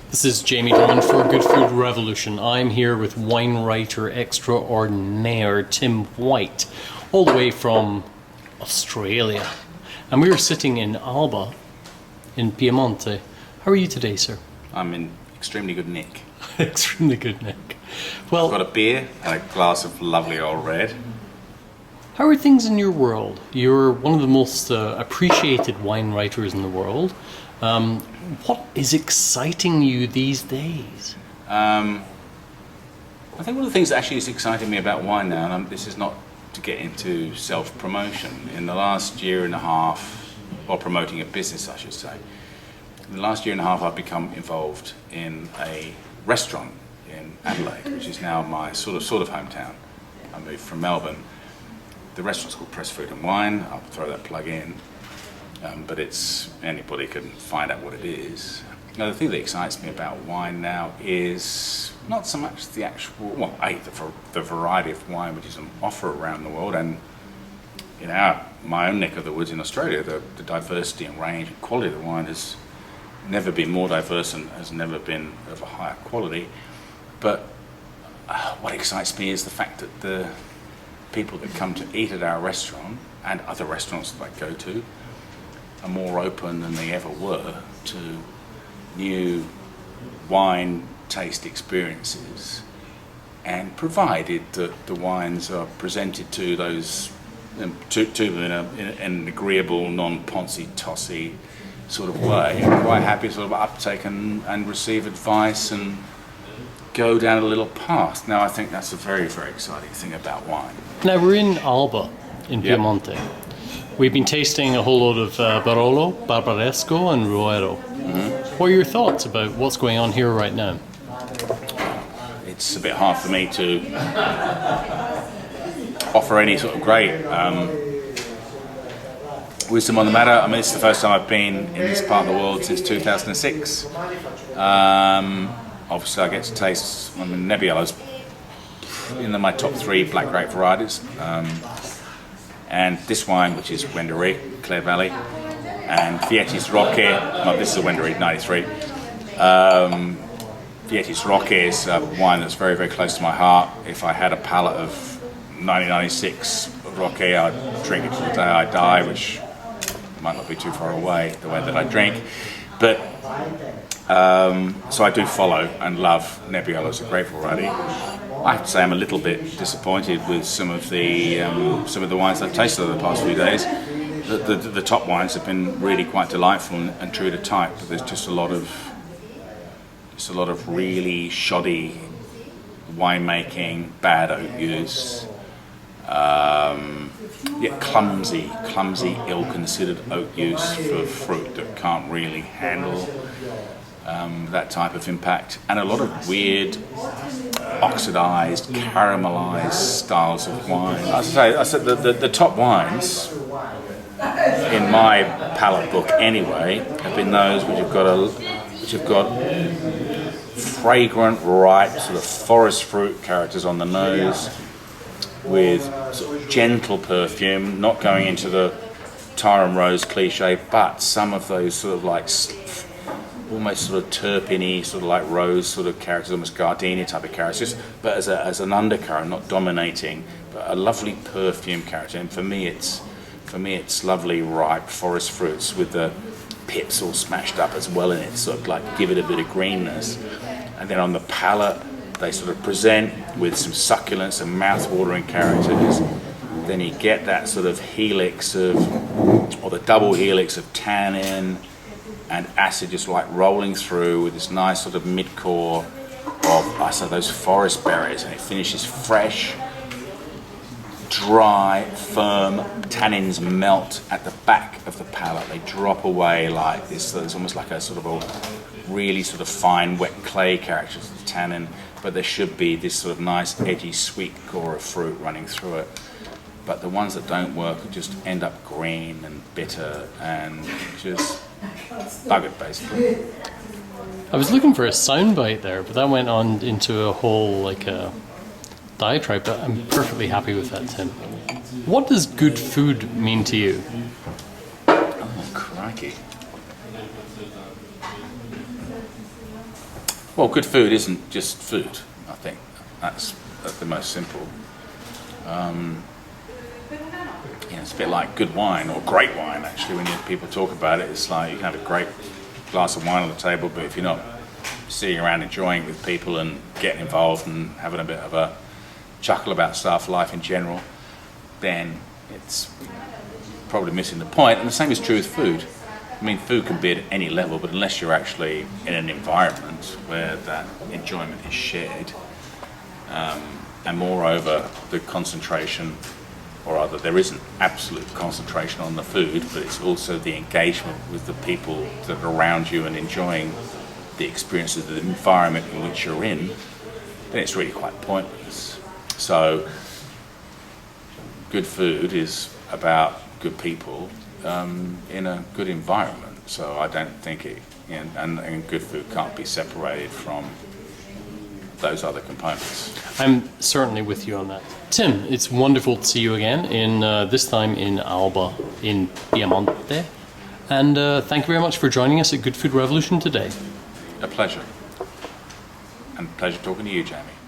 This is Jamie Drummond for Good Food Revolution. I'm here with wine writer extraordinaire Tim White, all the way from Australia. And we are sitting in Alba, in Piemonte. How are you today, sir? I'm in extremely good nick. Extremely good nick. Well, I've got a beer and a glass of lovely old red. how are things in your world? You're one of the most appreciated wine writers in the world. What is exciting you these days? I think one of the things that actually is exciting me about wine now, and this is not to get into self-promotion, in the last year and a half, or promoting a business I should say, in the last year and a half I've become involved in a restaurant in Adelaide, which is now my sort of hometown. I moved from Melbourne. The restaurant's called Press Food and Wine. I'll throw that plug in. But anybody can find out what it is. Now, the thing that excites me about wine now is not so much the actual, well, the variety of wine which is on offer around the world, and in my own neck of the woods in Australia, the diversity and range and quality of the wine has never been more diverse and has never been of a higher quality. But what excites me is the fact that the people that come to eat at our restaurant and other restaurants that I go to are more open than they ever were to new wine taste experiences, and provided that the wines are presented to those to them in an agreeable, non-poncy-tossy sort of way, I'm quite happy to sort of uptake and receive advice and go down a little path. Now, I think that's a very, very exciting thing about wine. Now, we're in Alba, in Piemonte. We've been tasting a whole load of Barolo, Barbaresco and Ruero. Mm-hmm. What are your thoughts about what's going on here right now? It's a bit hard for me to offer any sort of great wisdom on the matter. I mean, it's the first time I've been in this part of the world since 2006. Obviously, I get to taste Nebbiolo's in my top 3 black grape varieties. And this wine, which is Wendouree, Clare Valley, and Vietis Roque, this is a Wendouree 93. Vietis Roque is a wine that's very, very close to my heart. If I had a pallet of 1996 Roque, I'd drink it to the day I die, which might not be too far away, the way that I drink. But so I do follow and love Nebbiolo as a grape variety. I have to say I'm a little bit disappointed with some of the wines I've tasted over the past few days. The top wines have been really quite delightful and true to type, but there's just a lot of really shoddy winemaking, bad oak use, clumsy, ill-considered oak use for fruit that can't really handle that type of impact, and a lot of weird oxidized, caramelized styles of wine. As I said, the top wines in my palate book anyway have been those which have got fragrant, ripe, sort of forest fruit characters on the nose, with sort of gentle perfume, not going into the tar and rose cliche, but some of those sort of like almost sort of terpene-y, sort of like rose sort of characters, almost gardenia type of characters, but as an undercurrent, not dominating, but a lovely perfume character. And for me it's lovely ripe forest fruits with the pips all smashed up as well in it, sort of like give it a bit of greenness. And then on the palate they sort of present with some succulence and mouth-watering characters. Then you get that sort of helix or the double helix of tannin and acid just like rolling through with this nice sort of mid-core of those forest berries, and it finishes fresh, dry, firm. Tannins melt at the back of the palate. They drop away like this. There's almost like a sort of a really sort of fine wet clay character to the tannin, but there should be this sort of nice edgy sweet core of fruit running through it. But the ones that don't work just end up green and bitter and just buggered, basically. I was looking for a soundbite there, but that went on into a whole diatribe. But I'm perfectly happy with that, Tim. What does good food mean to you? Oh, crikey. Well, good food isn't just food. I think that's the most simple. It's a bit like good wine or great wine. Actually, when people talk about it, it's like you can have a great glass of wine on the table, but if you're not sitting around enjoying it with people and getting involved and having a bit of a chuckle about stuff, life in general, then it's probably missing the point. And the same is true with food. I mean, food can be at any level, but unless you're actually in an environment where that enjoyment is shared, and moreover, the concentration, or rather, there isn't absolute concentration on the food, but it's also the engagement with the people that are around you and enjoying the experiences of the environment in which you're in, then it's really quite pointless. So, good food is about good people in a good environment. So I don't think and good food can't be separated from those other components. I'm certainly with you on that. Tim, it's wonderful to see you again, this time in Alba, in Piemonte. And thank you very much for joining us at Good Food Revolution today. A pleasure. And a pleasure talking to you, Jamie.